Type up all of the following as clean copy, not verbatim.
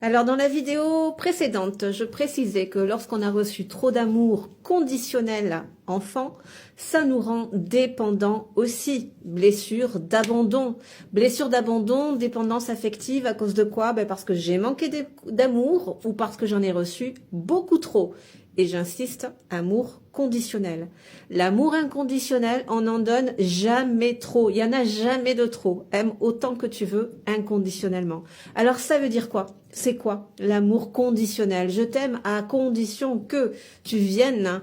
Alors, dans la vidéo précédente, je précisais que lorsqu'on a reçu trop d'amour conditionnel enfant, ça nous rend dépendants aussi. Blessure d'abandon, dépendance affective, à cause de quoi? Parce que j'ai manqué d'amour ou parce que j'en ai reçu beaucoup trop. Et j'insiste, amour conditionnel. L'amour inconditionnel, on n'en donne jamais trop. Il n'y en a jamais de trop. Aime autant que tu veux, inconditionnellement. Alors ça veut dire quoi? C'est quoi l'amour conditionnel? Je t'aime à condition que tu viennes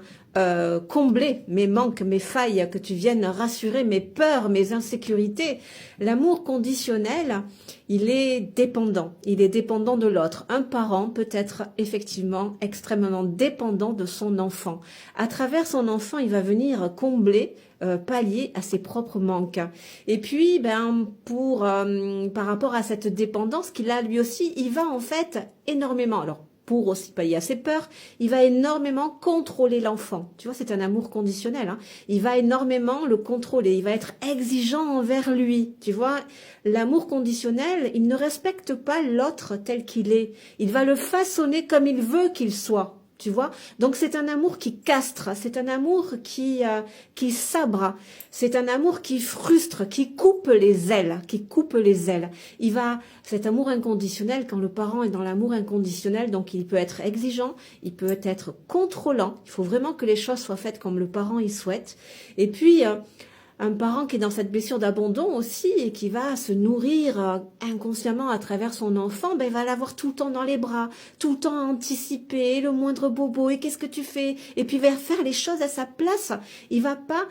combler mes manques, mes failles, que tu viennes rassurer mes peurs, mes insécurités. L'amour conditionnel, il est dépendant. Il est dépendant de l'autre. Un parent peut être effectivement extrêmement dépendant de son enfant. À travers son enfant, il va venir combler, pallier à ses propres manques. Et puis, par rapport à cette dépendance qu'il a lui aussi, il va en fait énormément. Alors, pour aussi pallier à ses peurs, il va énormément contrôler l'enfant. Tu vois, c'est un amour conditionnel. Hein. Il va énormément le contrôler. Il va être exigeant envers lui. Tu vois, l'amour conditionnel, il ne respecte pas l'autre tel qu'il est. Il va le façonner comme il veut qu'il soit. Tu vois, donc c'est un amour qui castre, c'est un amour qui sabre, c'est un amour qui frustre, qui coupe les ailes, cet amour inconditionnel, quand le parent est dans l'amour inconditionnel, donc il peut être exigeant, il peut être contrôlant. Il faut vraiment que les choses soient faites comme le parent y souhaite. Et puis un parent qui est dans cette blessure d'abandon aussi et qui va se nourrir inconsciemment à travers son enfant, il va l'avoir tout le temps dans les bras, tout le temps anticiper le moindre bobo et qu'est-ce que tu fais? Et puis il va faire les choses à sa place. Il va pas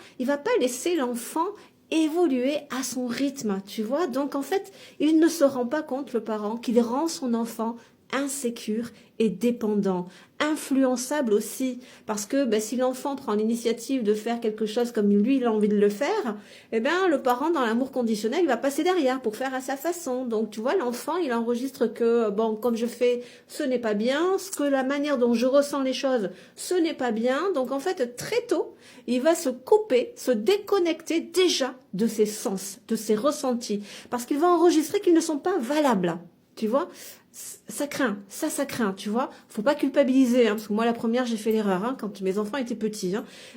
laisser l'enfant évoluer à son rythme, tu vois. Donc en fait, il ne se rend pas compte, le parent, qu'il rend son enfant insécure et dépendant, influençable aussi, parce que si l'enfant prend l'initiative de faire quelque chose comme lui il a envie de le faire, le parent dans l'amour conditionnel il va passer derrière pour faire à sa façon. Donc tu vois, l'enfant il enregistre que comme je fais ce n'est pas bien, la manière dont je ressens les choses ce n'est pas bien. Donc en fait très tôt il va se couper, se déconnecter déjà de ses sens, de ses ressentis, parce qu'il va enregistrer qu'ils ne sont pas valables. Tu vois, ça craint, tu vois. Faut pas culpabiliser, parce que moi, la première, j'ai fait l'erreur, quand mes enfants étaient petits.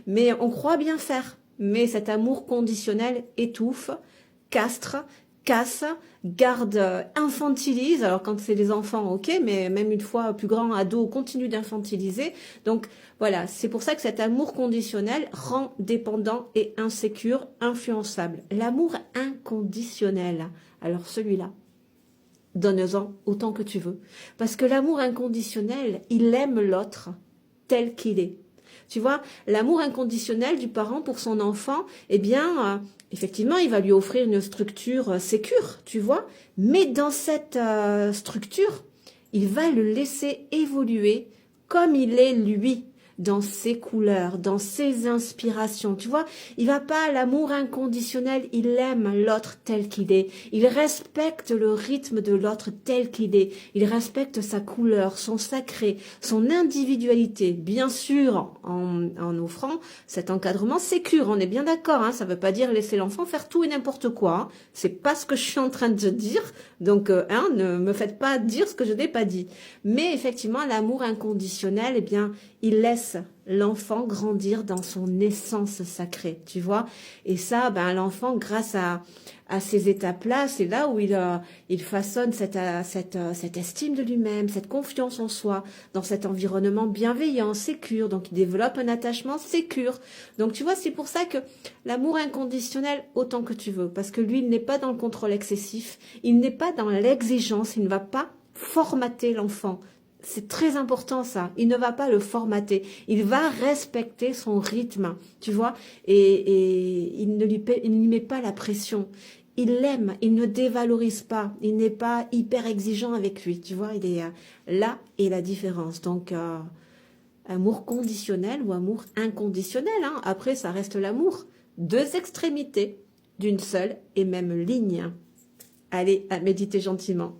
Mais on croit bien faire. Mais cet amour conditionnel étouffe, castre, casse, garde, infantilise. Alors, quand c'est des enfants, ok, mais même une fois plus grand, ado, continue d'infantiliser. Donc, voilà, c'est pour ça que cet amour conditionnel rend dépendant et insécure, influençable. L'amour inconditionnel, alors celui-là, donne-en autant que tu veux. Parce que l'amour inconditionnel, il aime l'autre tel qu'il est. Tu vois, l'amour inconditionnel du parent pour son enfant, effectivement, il va lui offrir une structure sécure, tu vois. Mais dans cette structure, il va le laisser évoluer comme il est lui, dans ses couleurs, dans ses inspirations. Tu vois, il va pas à l'amour inconditionnel, il aime l'autre tel qu'il est. Il respecte le rythme de l'autre tel qu'il est. Il respecte sa couleur, son sacré, son individualité. Bien sûr, en offrant cet encadrement sécure. On est bien d'accord, ça veut pas dire laisser l'enfant faire tout et n'importe quoi. C'est pas ce que je suis en train de dire. Donc, ne me faites pas dire ce que je n'ai pas dit. Mais effectivement, l'amour inconditionnel, il laisse l'enfant grandir dans son essence sacrée, tu vois. Et ça, l'enfant, grâce à ces étapes-là, c'est là où il façonne cette estime de lui-même, cette confiance en soi, dans cet environnement bienveillant, sécure. Donc, il développe un attachement sécure. Donc, tu vois, c'est pour ça que l'amour inconditionnel, autant que tu veux, parce que lui, il n'est pas dans le contrôle excessif, il n'est pas dans l'exigence, il ne va pas formater l'enfant. C'est très important ça. Il ne va pas le formater. Il va respecter son rythme, tu vois. Et il ne lui met pas la pression. Il l'aime, il ne dévalorise pas. Il n'est pas hyper exigeant avec lui, tu vois. Il est là est la différence. Donc, amour conditionnel ou amour inconditionnel. Après, ça reste l'amour. Deux extrémités d'une seule et même ligne. Allez, à méditer gentiment.